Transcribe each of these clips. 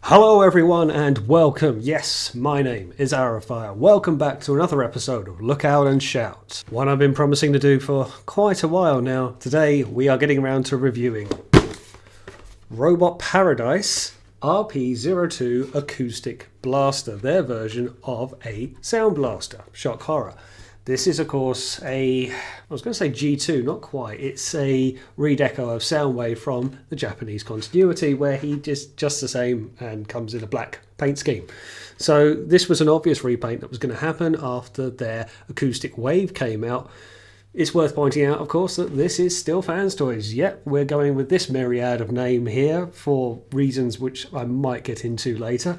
Hello everyone and welcome. Yes, my name is Arafire. Welcome back to another episode of Look Out and Shout. One I've been promising to do for quite a while now. Today we are getting around to reviewing Robot Paradise RP-02 Acoustic Blaster, their version of a Soundblaster. Shock horror. This is, of course, I was going to say G2, not quite. It's a redeco of Soundwave from the Japanese continuity, where he just the same and comes in a black paint scheme. So this was an obvious repaint that was going to happen after their Acoustic Wave came out. It's worth pointing out, of course, that this is still Fanstoys. Yep, we're going with this myriad of name here for reasons which I might get into later.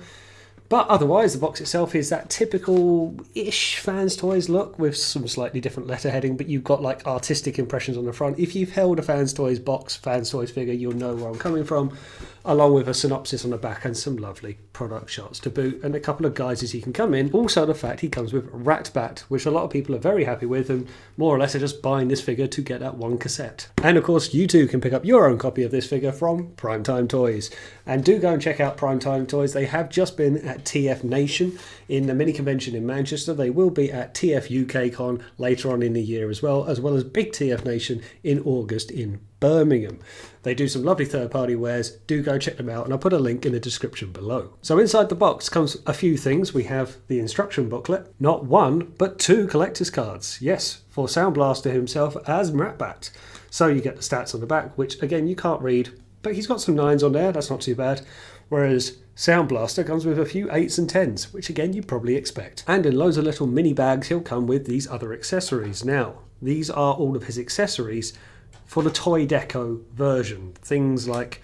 But otherwise, the box itself is that typical-ish Fanstoys look with some slightly different letterheading, but you've got like artistic impressions on the front. If you've held a Fanstoys box, Fanstoys figure, you'll know where I'm coming from, along with a synopsis on the back and some lovely product shots to boot, and a couple of guises he can come in. Also, the fact he comes with Rat Bat, which a lot of people are very happy with, and more or less are just buying this figure to get that one cassette. And of course, you too can pick up your own copy of this figure from PrimeTime Toyz. And do go and check out PrimeTime Toyz. They have just been at TF Nation in the mini convention in Manchester. They will be at TF UK Con later on in the year as well as Big TF Nation in August in Birmingham. They do some lovely third-party wares. Do go check them out, and I'll put a link in the description below. So inside the box comes a few things. We have the instruction booklet, not one, but two collector's cards. Yes, for Soundblaster himself as Ratbat. So you get the stats on the back, which again you can't read, but he's got some 9s on there, that's not too bad. Whereas Soundblaster comes with a few 8s and 10s, which again you'd probably expect. And in loads of little mini bags he'll come with these other accessories. Now, these are all of his accessories for the toy deco version. Things like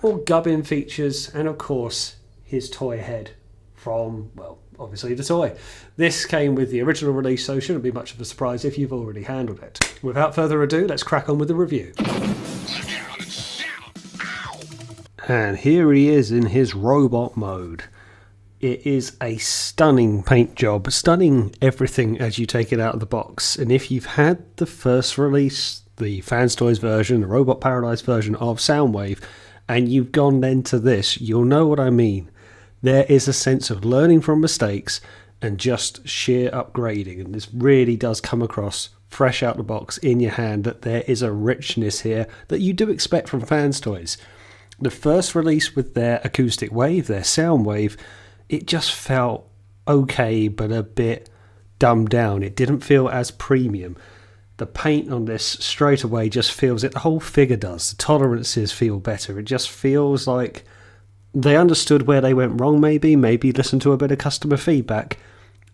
more gubbin features and of course his toy head from, well, obviously the toy. This came with the original release, so shouldn't be much of a surprise if you've already handled it. Without further ado, let's crack on with the review. And here he is in his robot mode. It is a stunning paint job, stunning everything as you take it out of the box. And if you've had the first release, the Fanstoys version, the Robot Paradise version of Soundwave, and you've gone then to this, you'll know what I mean. There is a sense of learning from mistakes and just sheer upgrading. And this really does come across fresh out the box in your hand, that there is a richness here that you do expect from Fanstoys. The first release with their Acoustic Wave, their Soundwave, it just felt okay, but a bit dumbed down. It didn't feel as premium. The paint on this straight away just feels it. The whole figure does. The tolerances feel better. It just feels like they understood where they went wrong, maybe listened to a bit of customer feedback,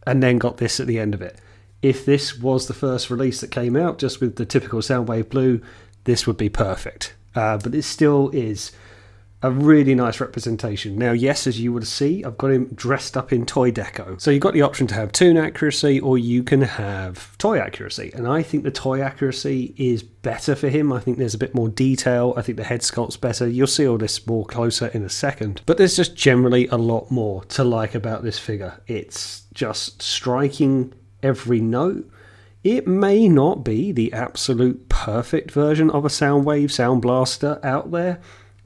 and then got this at the end of it. If this was the first release that came out, just with the typical Soundwave blue, this would be perfect. But it still is a really nice representation. Now, yes, as you would see, I've got him dressed up in toy deco. So you've got the option to have Toon accuracy, or you can have toy accuracy. And I think the toy accuracy is better for him. I think there's a bit more detail. I think the head sculpt's better. You'll see all this more closer in a second. But there's just generally a lot more to like about this figure. It's just striking every note. It may not be the absolute perfect version of a Soundwave Soundblaster out there,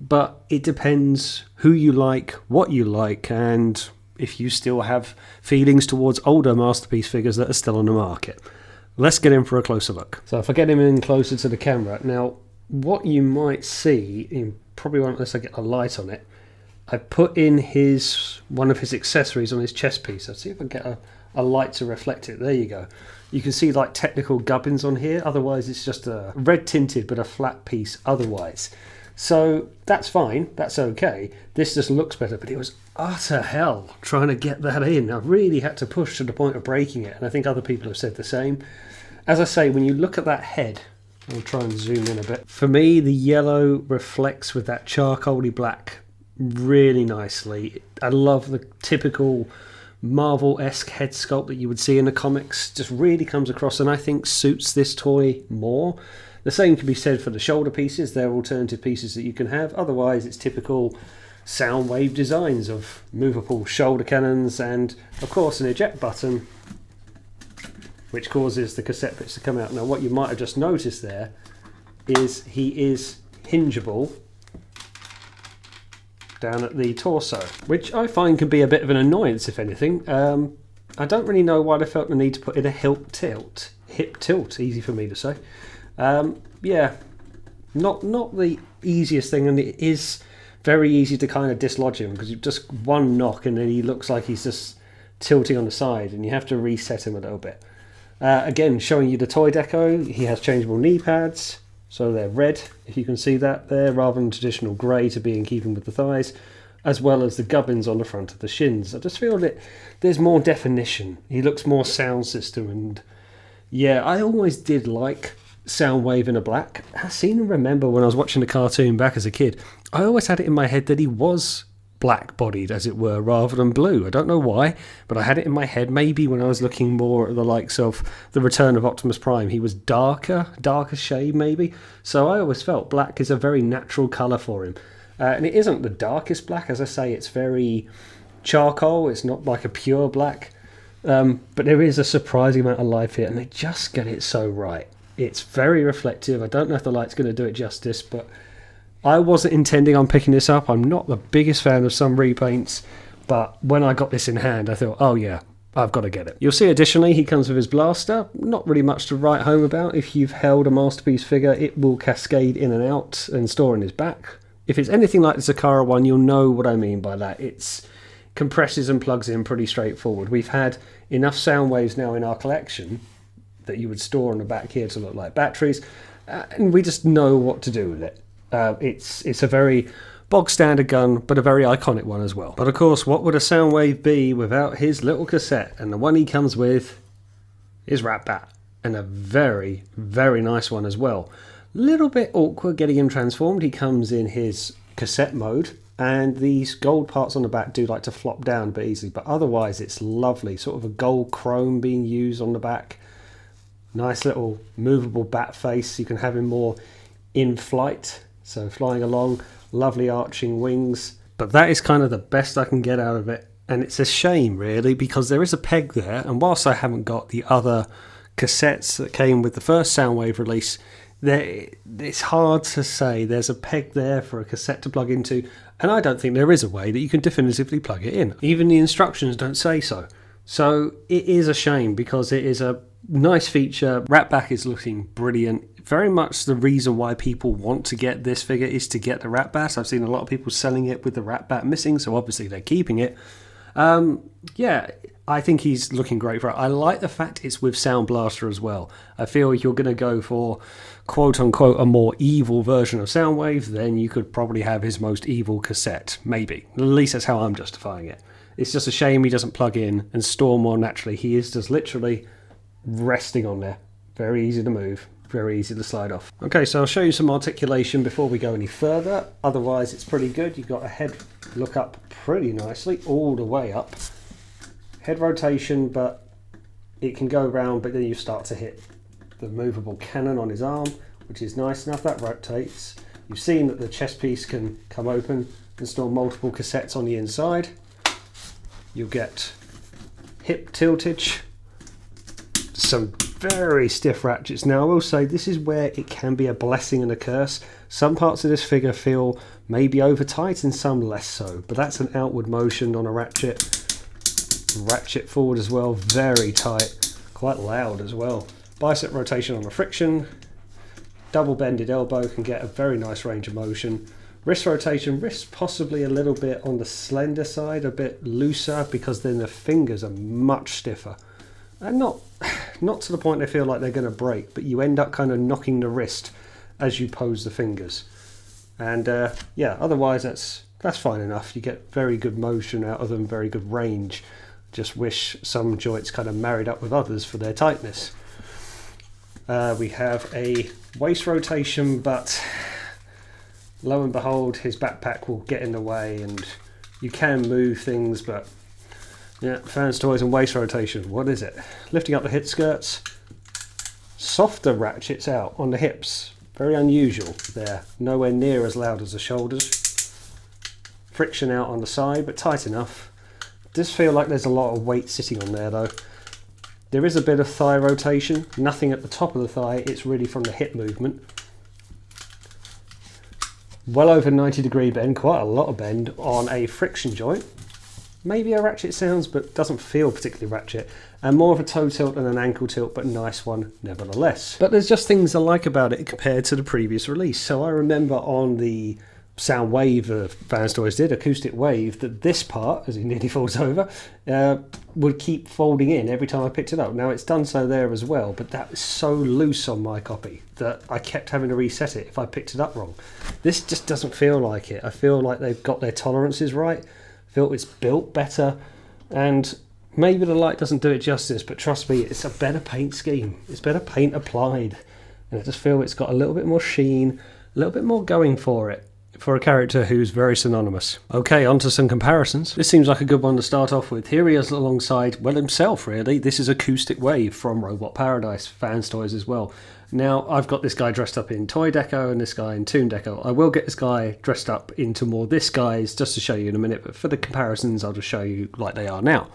but it depends who you like, what you like, and if you still have feelings towards older Masterpiece figures that are still on the market. Let's get in for a closer look. So if I get him in closer to the camera, now what you might see, in probably won't unless I get a light on it, I put in one of his accessories on his chest piece. I'll see if I get a light to reflect it. There you go. You can see like technical gubbins on here, otherwise it's just a red tinted but a flat piece otherwise. So that's fine, that's okay. This just looks better, but it was utter hell trying to get that in. I really had to push to the point of breaking it, and I think other people have said the same. As I say, when you look at that head, I'll try and zoom in a bit. For me, the yellow reflects with that charcoaly black really nicely. I love the typical Marvel-esque head sculpt that you would see in the comics. Just really comes across, and I think suits this toy more. The same can be said for the shoulder pieces. They're alternative pieces that you can have. Otherwise, it's typical Soundwave designs of movable shoulder cannons and, of course, an eject button, which causes the cassette bits to come out. Now, what you might have just noticed there is he is hingeable down at the torso, which I find can be a bit of an annoyance, if anything. I don't really know why they felt the need to put in a hip tilt, easy for me to say. Yeah, not the easiest thing, and it is very easy to kind of dislodge him because you've just one knock and then he looks like he's just tilting on the side, and you have to reset him a little bit. Again, showing you the toy deco, he has changeable knee pads, so they're red, if you can see that there, rather than traditional grey to be in keeping with the thighs, as well as the gubbins on the front of the shins. I just feel that there's more definition. He looks more sound system, and yeah, I always did like Soundwave in a black. I seem to remember when I was watching the cartoon back as a kid, I always had it in my head that he was black bodied, as it were, rather than blue. I don't know why, but I had it in my head. Maybe when I was looking more at the likes of the Return of Optimus Prime, he was darker shade maybe. So I always felt black is a very natural colour for him. And it isn't the darkest black, as I say, it's very charcoal, it's not like a pure black. But there is a surprising amount of life here, and they just get it so right. It's very reflective. I don't know if the light's going to do it justice, but I wasn't intending on picking this up. I'm not the biggest fan of some repaints, but when I got this in hand, I thought, oh yeah, I've got to get it. You'll see additionally he comes with his blaster. Not really much to write home about. If you've held a Masterpiece figure, it will cascade in and out and store in his back. If it's anything like the Zakara one, you'll know what I mean by that. It's compresses and plugs in pretty straightforward. We've had enough Soundwaves now in our collection that you would store on the back here to look like batteries, and we just know what to do with it. It's a very bog standard gun, but a very iconic one as well. But of course, what would a Soundwave be without his little cassette? And the one he comes with is Rat Bat, and a very, very nice one as well. Little bit awkward getting him transformed. He comes in his cassette mode, and these gold parts on the back do like to flop down a bit easily, but otherwise it's lovely. Sort of a gold chrome being used on the back. Nice little movable bat face. You can have him more in flight, so flying along, lovely arching wings. But that is kind of the best I can get out of it, and it's a shame really, because there is a peg there, and whilst I haven't got the other cassettes that came with the first Soundwave release, it's hard to say there's a peg there for a cassette to plug into, and I don't think there is a way that you can definitively plug it in. Even the instructions don't say so. So it is a shame, because it is a nice feature. Ratback is looking brilliant. Very much the reason why people want to get this figure is to get the Ratbat. I've seen a lot of people selling it with the Ratbat missing, so obviously they're keeping it. Yeah, I think he's looking great for it. I like the fact it's with Soundblaster as well. I feel if you're going to go for quote-unquote a more evil version of Soundwave, then you could probably have his most evil cassette. Maybe. At least that's how I'm justifying it. It's just a shame he doesn't plug in and store more naturally. He is just literally resting on there. Very easy to move. Very easy to slide off. Okay, so I'll show you some articulation before we go any further. Otherwise, it's pretty good. You've got a head look up pretty nicely, all the way up. Head rotation, but it can go around, but then you start to hit the movable cannon on his arm, which is nice enough. That rotates. You've seen that the chest piece can come open and store multiple cassettes on the inside. You'll get hip tiltage, some very stiff ratchets. Now I will say this is where it can be a blessing and a curse. Some parts of this figure feel maybe over tight and some less so, but that's an outward motion on a ratchet. Ratchet forward as well, very tight, quite loud as well. Bicep rotation on a friction. Double bended elbow can get a very nice range of motion. Wrist rotation, wrist possibly a little bit on the slender side, a bit looser, because then the fingers are much stiffer. And not to the point they feel like they're going to break, but you end up kind of knocking the wrist as you pose the fingers. And yeah, otherwise that's fine enough. You get very good motion out of them, very good range. Just wish some joints kind of married up with others for their tightness. We have a waist rotation, but lo and behold, his backpack will get in the way, and you can move things, but yeah, Fanstoys and waist rotation, what is it? Lifting up the hip skirts, softer ratchets out on the hips, very unusual there, nowhere near as loud as the shoulders. Friction out on the side, but tight enough. Does feel like there's a lot of weight sitting on there though. There is a bit of thigh rotation, nothing at the top of the thigh, it's really from the hip movement. well over 90-degree bend, quite a lot of bend on a friction joint. Maybe a ratchet sounds, but doesn't feel particularly ratchet. And more of a toe tilt and an ankle tilt, but nice one nevertheless. But there's just things I like about it compared to the previous release. So I remember on the Soundwave Fanstoys did, Acoustic Wave, that this part, as it nearly falls over, would keep folding in every time I picked it up. Now it's done so there as well, but that was so loose on my copy that I kept having to reset it if I picked it up wrong. This just doesn't feel like it. I feel like they've got their tolerances right. I feel it's built better, and maybe the light doesn't do it justice, but trust me, it's a better paint scheme. It's better paint applied, and I just feel it's got a little bit more sheen, a little bit more going for it, for a character who's very synonymous. Okay, on to some comparisons. This seems like a good one to start off with. Here he is alongside, well, himself really. This is Acoustic Wave from Robot Paradise, Fanstoys as well. Now, I've got this guy dressed up in Toy Deco and this guy in Toon Deco. I will get this guy dressed up into more this guy's just to show you in a minute, but for the comparisons, I'll just show you like they are now.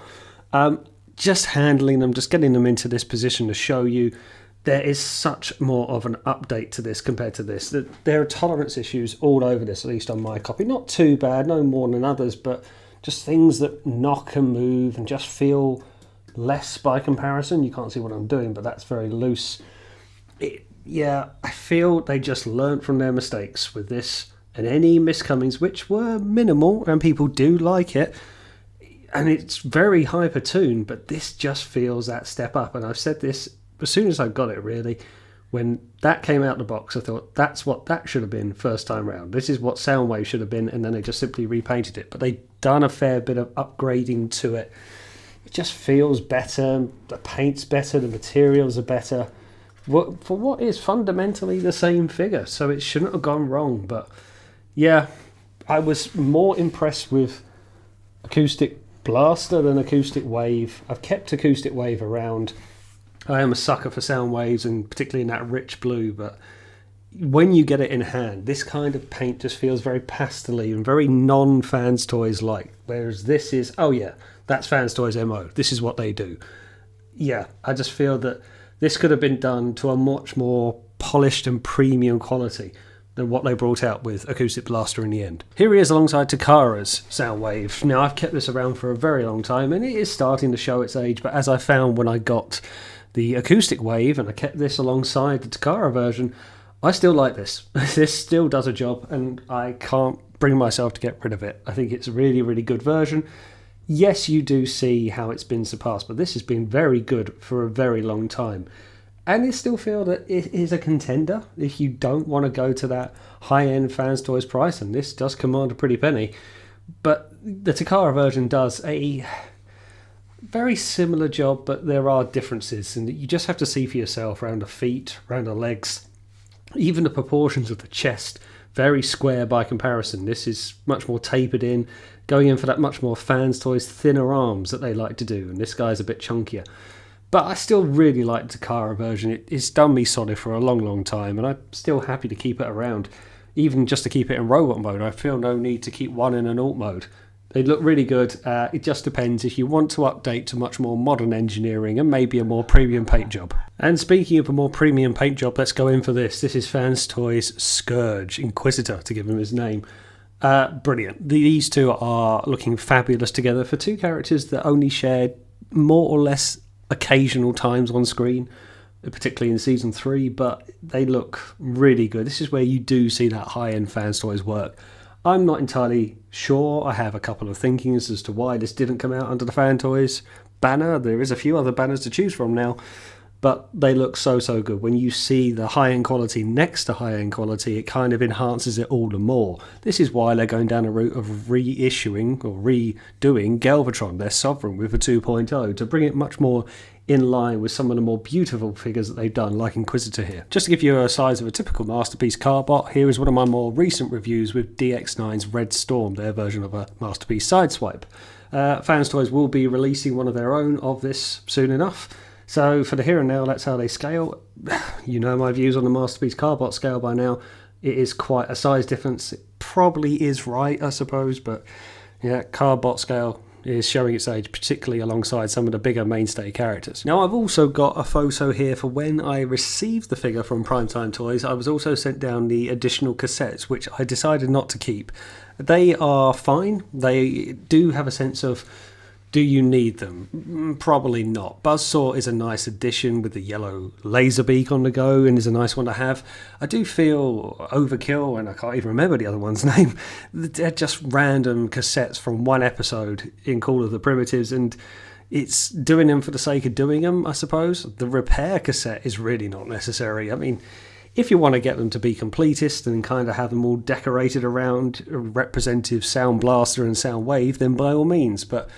Just handling them, just getting them into this position to show you there is such more of an update to this compared to this. There are tolerance issues all over this, at least on my copy. Not too bad, no more than others, but just things that knock and move and just feel less by comparison. You can't see what I'm doing, but that's very loose. Yeah, I feel they just learnt from their mistakes with this, and any miscomings, which were minimal, and people do like it. And it's very hyper-tuned, but this just feels that step up. And I've said this as soon as I got it, really. When that came out the box, I thought that's what that should have been first time round. This is what Soundwave should have been, and then they just simply repainted it. But they've done a fair bit of upgrading to it. It just feels better. The paint's better. The materials are better. For what is fundamentally the same figure. So it shouldn't have gone wrong. But yeah, I was more impressed with Acoustic Blaster than Acoustic Wave. I've kept Acoustic Wave around. I am a sucker for sound waves, and particularly in that rich blue, but when you get it in hand, this kind of paint just feels very pastel-y and very non-Fanstoys like, whereas this is, oh yeah, that's Fanstoys MO, this is what they do. Yeah, I just feel that this could have been done to a much more polished and premium quality than what they brought out with Acoustic Blaster in the end. Here he is alongside Takara's Soundwave. Now, I've kept this around for a very long time, and it is starting to show its age, but as I found when I got the Acoustic Wave and I kept this alongside the Takara version, I still like this. This still does a job, and I can't bring myself to get rid of it. I think it's a really, really good version. Yes, you do see how it's been surpassed, but this has been very good for a very long time. And I still feel that it is a contender if you don't want to go to that high-end Fanstoys price, and this does command a pretty penny. But the Takara version does a very similar job, but there are differences, and you just have to see for yourself around the feet, around the legs, even the proportions of the chest, very square by comparison. This is much more tapered in, going in for that much more Fanstoys thinner arms that they like to do, and this guy's a bit chunkier. But I still really like the Takara version. It's done me solid for a long, long time, and I'm still happy to keep it around. Even just to keep it in robot mode, I feel no need to keep one in an alt mode. They look really good. It just depends if you want to update to much more modern engineering and maybe a more premium paint job. And speaking of a more premium paint job, let's go in for this. This is Fanstoys Scourge, Inquisitor, to give him his name. Brilliant. These two are looking fabulous together for two characters that only shared more or less occasional times on screen, particularly in season 3, but they look really good. This is where you do see that high-end Fanstoys work. I'm not entirely sure. I have a couple of thinkings as to why this didn't come out under the Fantoys banner. There is a few other banners to choose from now, but they look so good. When you see the high-end quality next to high-end quality, it kind of enhances it all the more. This is why they're going down a route of reissuing or redoing Galvatron, their Sovereign, with a 2.0 to bring it much more in line with some of the more beautiful figures that they've done, like Inquisitor here. Just to give you a size of a typical Masterpiece Carbot, here is one of my more recent reviews with DX9's Red Storm, their version of a Masterpiece Sideswipe. Fanstoys will be releasing one of their own of this soon enough. So for the here and now, that's how they scale. You know my views on the Masterpiece Carbot scale by now. It is quite a size difference. It probably is right, I suppose, but yeah, Carbot scale is showing its age, particularly alongside some of the bigger mainstay characters. Now, I've also got a photo here for when I received the figure from PrimeTime Toyz. I was also sent down the additional cassettes, which I decided not to keep. They are fine. They do have a sense of, do you need them? Probably not. Buzzsaw is a nice addition with the yellow laser beak on the go and is a nice one to have. I do feel Overkill, and I can't even remember the other one's name, they're just random cassettes from one episode in Call of the Primitives, and it's doing them for the sake of doing them, I suppose. The repair cassette is really not necessary. I mean, if you want to get them to be completist and kind of have them all decorated around a representative Soundblaster and Soundwave, then by all means, but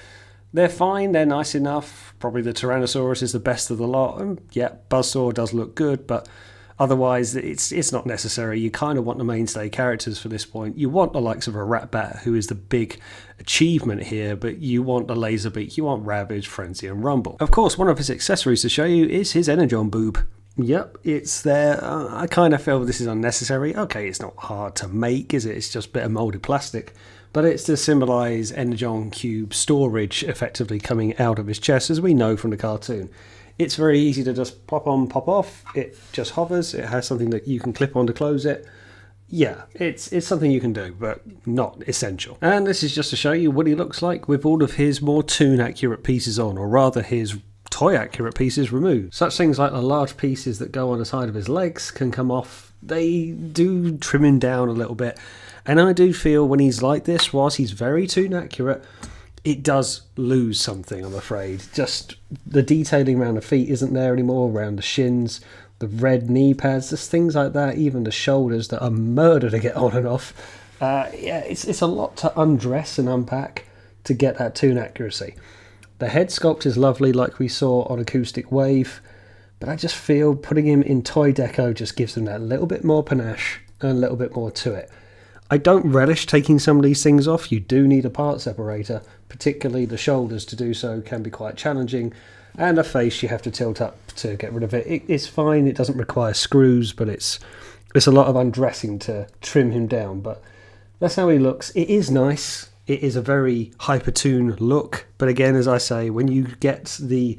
they're fine, they're nice enough. Probably the Tyrannosaurus is the best of the lot. And yeah, Buzzsaw does look good, but otherwise it's not necessary. You kind of want the mainstay characters for this point. You want the likes of a Ratbat, who is the big achievement here, but you want the Laserbeak, you want Ravage, Frenzy, and Rumble. Of course, one of his accessories to show you is his Energon boob. Yep, it's there. I kind of feel this is unnecessary. Okay, it's not hard to make, is it? It's just a bit of moulded plastic. But it's to symbolise Energon Cube storage effectively coming out of his chest, as we know from the cartoon. It's very easy to just pop on, pop off. It just hovers. It has something that you can clip on to close it. Yeah, it's something you can do, but not essential. And this is just to show you what he looks like with all of his more Toon accurate pieces on, or rather his toy accurate pieces removed. Such things like the large pieces that go on the side of his legs can come off. They do trim him down a little bit. And I do feel when he's like this, whilst he's very Toon accurate, it does lose something, I'm afraid. Just the detailing around the feet isn't there anymore, around the shins, the red knee pads, just things like that, even the shoulders that are murder to get on and off. Yeah, it's a lot to undress and unpack to get that Toon accuracy. The head sculpt is lovely, like we saw on Acoustic Wave, but I just feel putting him in toy deco just gives him that little bit more panache and a little bit more to it. I don't relish taking some of these things off. You do need a part separator, particularly the shoulders to do so can be quite challenging, and the face you have to tilt up to get rid of it. It's fine, it doesn't require screws, but it's a lot of undressing to trim him down, but that's how he looks. It is nice. It is a very hyper-Toon look, but again, as I say, when you get the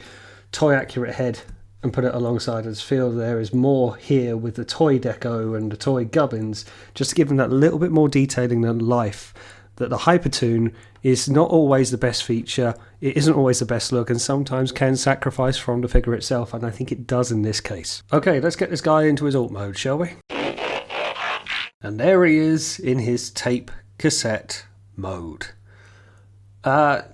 toy accurate head and put it alongside, I just feel there is more here with the toy deco and the toy gubbins, just to give them that little bit more detailing than life. That the Hypertoon is not always the best feature, it isn't always the best look, and sometimes can sacrifice from the figure itself, and I think it does in this case. Okay, let's get this guy into his alt mode, shall we? And there he is in his tape cassette mode. A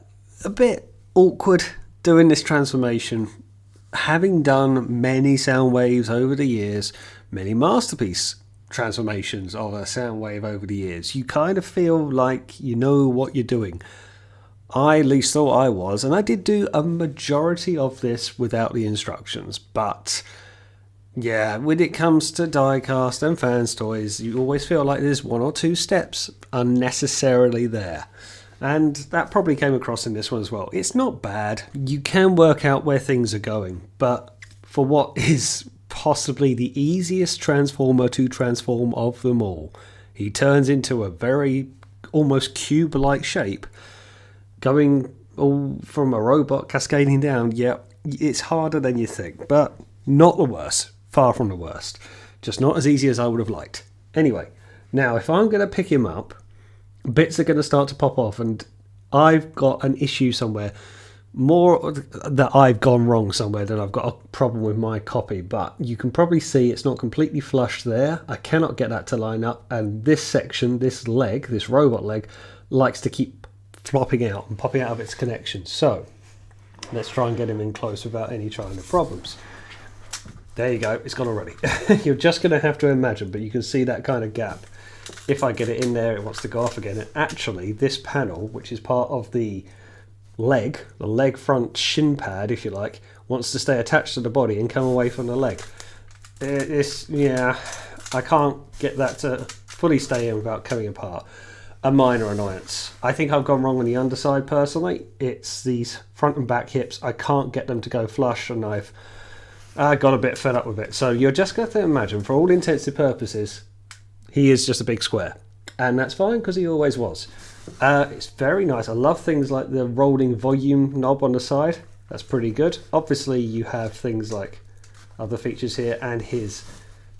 bit awkward doing this transformation. Having done many Soundwaves over the years, many masterpiece transformations of a Soundwave over the years, you kind of feel like you know what you're doing. I at least thought I was, and I did do a majority of this without the instructions, but yeah, when it comes to diecast and Fanstoys, you always feel like there's one or two steps unnecessarily there. And that probably came across in this one as well. It's not bad. You can work out where things are going, but for what is possibly the easiest transformer to transform of them all, he turns into a very almost cube-like shape, going all from a robot cascading down. Yeah, it's harder than you think, but not the worst. Far from the worst. Just not as easy as I would have liked. Anyway, now if I'm going to pick him up, bits are going to start to pop off, and I've got an issue somewhere. More that I've gone wrong somewhere than I've got a problem with my copy, but you can probably see it's not completely flush there. I cannot get that to line up, and this section, this leg, this robot leg, likes to keep flopping out and popping out of its connection. So let's try and get him in close without any trying of problems. There you go, it's gone already. You're just going to have to imagine, but you can see that kind of gap. If I get it in there, it wants to go off again. And actually, this panel, which is part of the leg front shin pad, if you like, wants to stay attached to the body and come away from the leg. Yeah, I can't get that to fully stay in without coming apart. A minor annoyance. I think I've gone wrong on the underside personally. It's these front and back hips. I can't get them to go flush, and I got a bit fed up with it. So you're just going to imagine, for all intents and purposes, he is just a big square. And that's fine, because he always was. It's very nice. I love things like the rolling volume knob on the side. That's pretty good. Obviously you have things like other features here, and his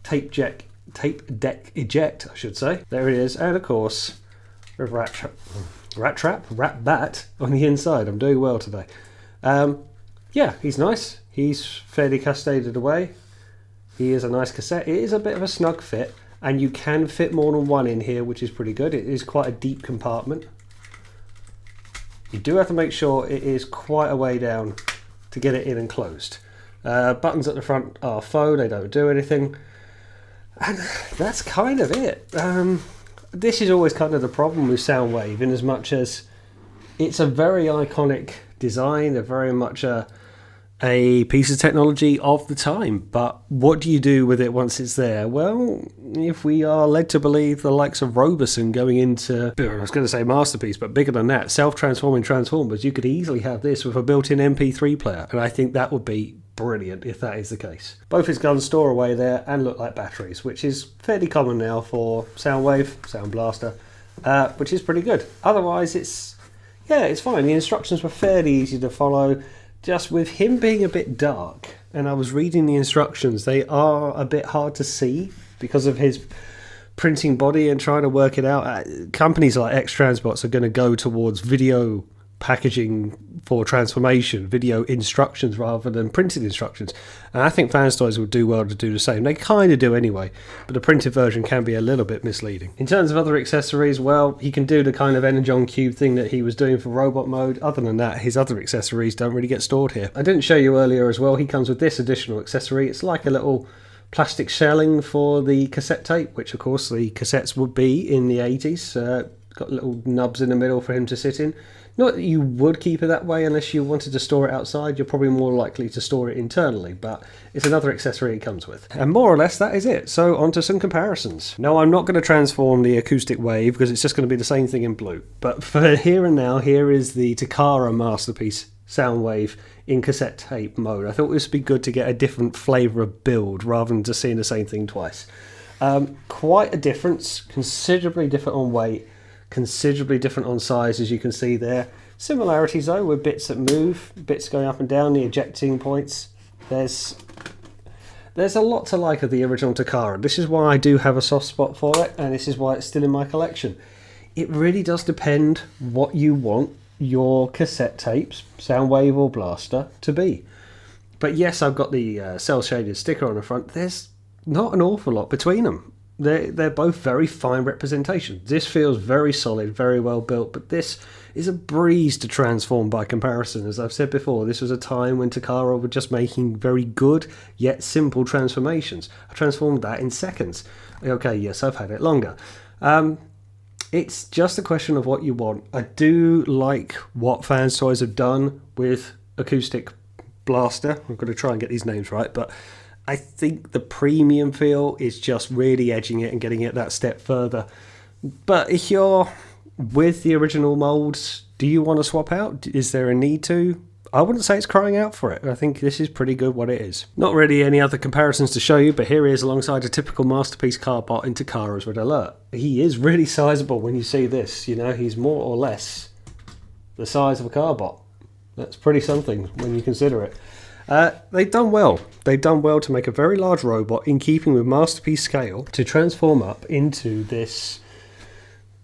tape deck eject, I should say. There it is, and of course a rat bat on the inside. I'm doing well today. Yeah, he's nice. He's fairly custoded away. He is a nice cassette. It is a bit of a snug fit, and you can fit more than one in here, which is pretty good. It is quite a deep compartment. You do have to make sure it is quite a way down to get it in and closed. Buttons at the front are faux, they don't do anything. And that's kind of it. This is always kind of the problem with Soundwave, in as much as it's a very iconic design, a very much a piece of technology of the time, but what do you do with it once it's there? Well, if we are led to believe the likes of Robeson going into, I was going to say masterpiece, but bigger than that, self-transforming transformers, you could easily have this with a built-in MP3 player, and I think that would be brilliant if that is the case. Both his guns store away there and look like batteries, which is fairly common now for Soundwave, Soundblaster, which is pretty good. Otherwise, it's fine. The instructions were fairly easy to follow. Just with him being a bit dark, and I was reading the instructions, they are a bit hard to see because of his printing body and trying to work it out. Companies like X-Transbots are going to go towards video packaging for transformation, video instructions rather than printed instructions, and I think Fanstoys would do well to do the same. They kind of do anyway, but the printed version can be a little bit misleading. In terms of other accessories, well, he can do the kind of Energon Cube thing that he was doing for robot mode. Other than that, his other accessories don't really get stored here. I didn't show you earlier as well, he comes with this additional accessory. It's like a little plastic shelling for the cassette tape, which of course the cassettes would be in the 80s. Got little nubs in the middle for him to sit in. Not that you would keep it that way unless you wanted to store it outside. You're probably more likely to store it internally, but it's another accessory it comes with. And more or less that is it. So on to some comparisons. No, I'm not going to transform the Acoustic Wave because it's just going to be the same thing in blue. But for here and now, here is the Takara Masterpiece Soundwave in cassette tape mode. I thought this would be good to get a different flavour of build rather than just seeing the same thing twice. Quite a difference, considerably different on weight, considerably different on size, as you can see there. Similarities though with bits that move, bits going up and down, the ejecting points. There's a lot to like of the original Takara. This is why I do have a soft spot for it, and this is why it's still in my collection. It really does depend what you want your cassette tapes, Soundwave or Blaster, to be. But yes, I've got the cell shaded sticker on the front. There's not an awful lot between them. They're both very fine representations. This feels very solid, very well built, but this is a breeze to transform by comparison. As I've said before, this was a time when Takara were just making very good yet simple transformations. I transformed that in seconds. Okay, yes, I've had it longer. It's just a question of what you want. I do like what Fanstoys have done with Acoustic Blaster. I'm going to try and get these names right, but I think the premium feel is just really edging it and getting it that step further. But if you're with the original molds, do you want to swap out? Is there a need to? I wouldn't say it's crying out for it. I think this is pretty good what it is. Not really any other comparisons to show you, but here he is alongside a typical Masterpiece carbot in Takara's Red Alert. He is really sizable when you see this. You know, he's more or less the size of a carbot. That's pretty something when you consider it. They've done well. They've done well to make a very large robot in keeping with Masterpiece scale to transform up into this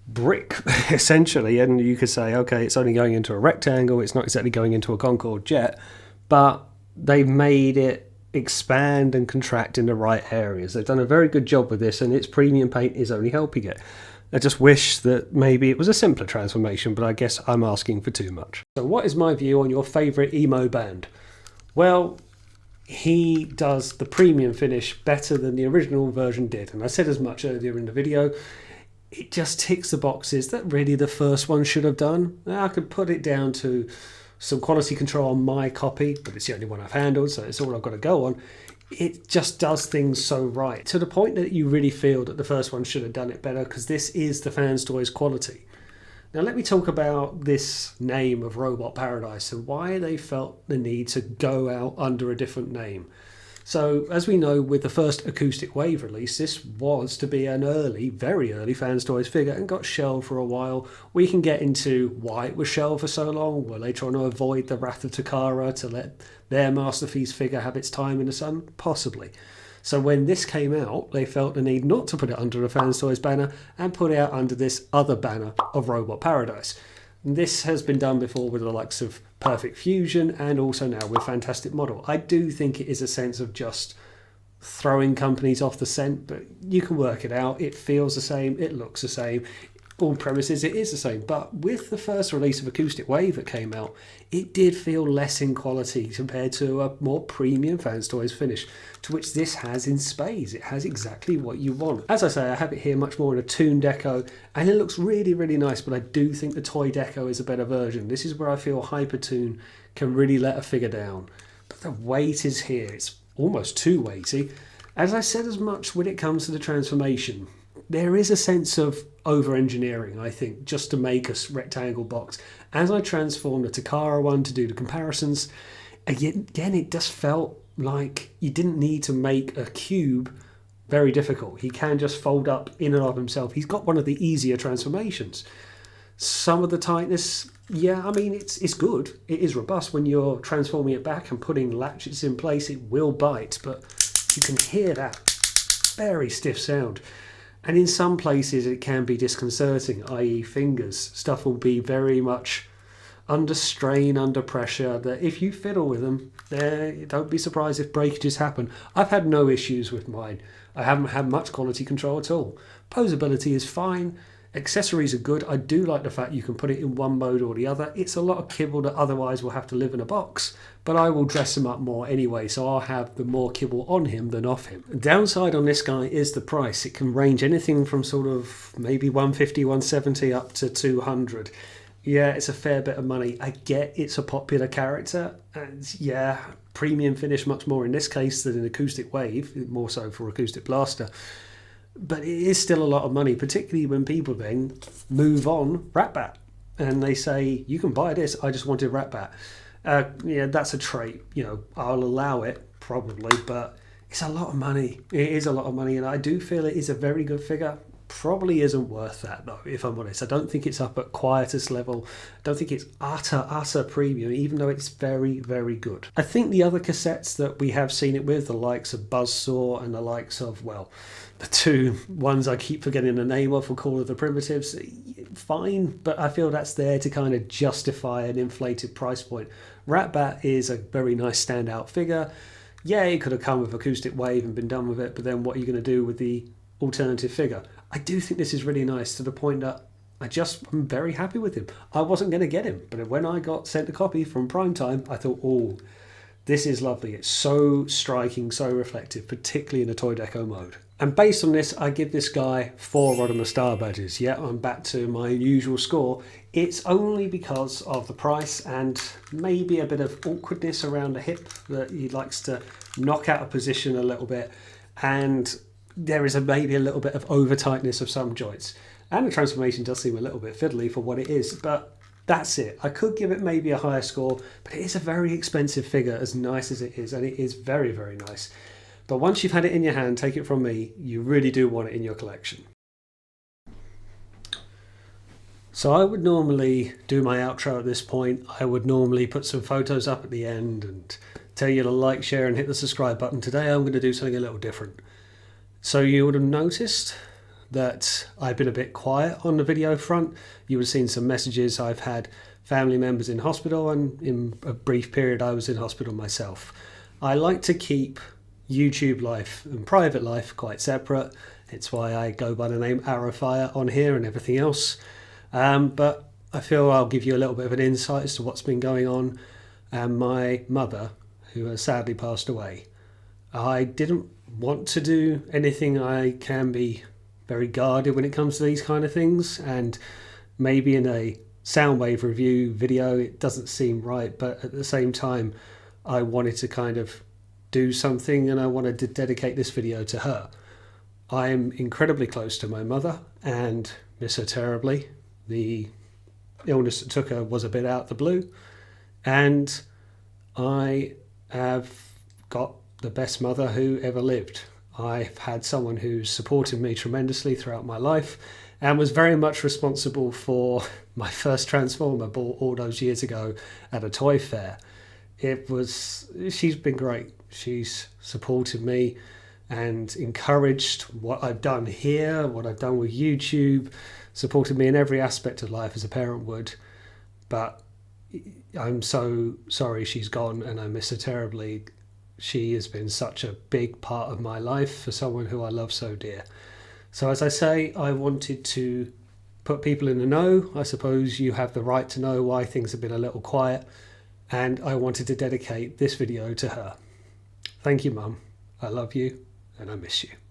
brick, essentially. And you could say, okay, it's only going into a rectangle. It's not exactly going into a Concorde jet. But they've made it expand and contract in the right areas. They've done a very good job with this, and its premium paint is only helping it. I just wish that maybe it was a simpler transformation, but I guess I'm asking for too much. So what is my view on your favourite emo band? Well, he does the premium finish better than the original version did, and I said as much earlier in the video. It just ticks the boxes that really the first one should have done. Now, I could put it down to some quality control on my copy, but it's the only one I've handled, so it's all I've got to go on. It just does things so right, to the point that you really feel that the first one should have done it better, because this is the Fanstoys quality. Now let me talk about this name of Robot Paradise and why they felt the need to go out under a different name. So, as we know, with the first Acoustic Wave release, this was to be an early, very early Fanstoys figure and got shelved for a while. We can get into why it was shelved for so long. Were they trying to avoid the wrath of Takara to let their masterpiece figure have its time in the sun? Possibly. So when this came out, they felt the need not to put it under the Fanstoys banner and put it out under this other banner of Robot Paradise. This has been done before with the likes of Perfect Fusion and also now with Fantastic Model. I do think it is a sense of just throwing companies off the scent, but you can work it out. It feels the same, it looks the same. On premises it is the same, but with the first release of Acoustic Wave that came out, it did feel less in quality compared to a more premium Fanstoys finish, to which this has in spades. It has exactly what you want. As I say, I have it here much more in a Toon deco, and it looks really, really nice, but I do think the toy deco is a better version. This is where I feel Hyper Toon can really let a figure down. But the weight is here. It's almost too weighty. As I said as much when it comes to the transformation, there is a sense of over-engineering, I think, just to make a rectangle box. As I transformed the Takara one to do the comparisons, again, it just felt like you didn't need to make a cube very difficult. He can just fold up in and of himself. He's got one of the easier transformations. Some of the tightness, yeah, I mean, it's good. It is robust. When you're transforming it back and putting latchets in place, it will bite, but you can hear that very stiff sound. And in some places it can be disconcerting, i.e. fingers. Stuff will be very much under strain, under pressure, that if you fiddle with them, don't be surprised if breakages happen. I've had no issues with mine. I haven't had much quality control at all. Posability is fine. Accessories are good. I do like the fact you can put it in one mode or the other. It's a lot of kibble that otherwise will have to live in a box, but I will dress him up more anyway, so I'll have the more kibble on him than off him. Downside on this guy is the price. It can range anything from sort of maybe 150, 170 up to 200. Yeah, it's a fair bit of money. I get it's a popular character, and yeah, premium finish much more in this case than in Acoustic Wave, more so for Acoustic Blaster. But it is still a lot of money, particularly when people then move on Ratbat and they say, you can buy this, I just wanted Ratbat. Yeah, that's a trait. You know, I'll allow it probably, but it's a lot of money. It is a lot of money, and I do feel it is a very good figure. Probably isn't worth that though, if I'm honest. I don't think it's up at Quietus level. I don't think it's utter premium, even though it's very, very good. I think the other cassettes that we have seen it with, the likes of Buzzsaw and the likes of, well, the two ones I keep forgetting the name of for Call of the Primitives, fine, but I feel that's there to kind of justify an inflated price point. Ratbat is a very nice standout figure. Yeah, it could have come with Acoustic Wave and been done with it, but then what are you going to do with the alternative figure? I do think this is really nice, to the point that I'm very happy with him. I wasn't going to get him, but when I got sent a copy from PrimeTime, I thought, oh, this is lovely. It's so striking, so reflective, particularly in a toy deco mode. And based on this, I give this guy 4 Rodimus Star badges. Yeah, I'm back to my usual score. It's only because of the price and maybe a bit of awkwardness around the hip, that he likes to knock out a position a little bit, and there is maybe a little bit of over tightness of some joints, and the transformation does seem a little bit fiddly for what it is, but that's it. I could give it maybe a higher score, but it is a very expensive figure, as nice as it is, and it is very, very nice. But once you've had it in your hand, take it from me, you really do want it in your collection. So I would normally do my outro at this point. I would normally put some photos up at the end and tell you to like, share and hit the subscribe button. Today I'm going to do something a little different. So you would have noticed that I've been a bit quiet on the video front. You would have seen some messages. I've had family members in hospital, and in a brief period I was in hospital myself. I like to keep YouTube life and private life quite separate. It's why I go by the name Arrowfire on here and everything else. But I feel I'll give you a little bit of an insight as to what's been going on. And my mother, who has sadly passed away, I didn't want to do anything. I can be very guarded when it comes to these kind of things, and maybe in a Soundwave review video it doesn't seem right, but at the same time I wanted to kind of do something, and I wanted to dedicate this video to her. I am incredibly close to my mother and miss her terribly. The illness that took her was a bit out of the blue, and I have got the best mother who ever lived. I've had someone who's supported me tremendously throughout my life and was very much responsible for my first Transformer bought all those years ago at a toy fair. She's been great. She's supported me and encouraged what I've done here, what I've done with YouTube, supported me in every aspect of life as a parent would. But I'm so sorry she's gone, and I miss her terribly. She has been such a big part of my life for someone who I love so dear. So as I say, I wanted to put people in the know. I suppose you have the right to know why things have been a little quiet, and I wanted to dedicate this video to her. Thank you, Mum. I love you and I miss you.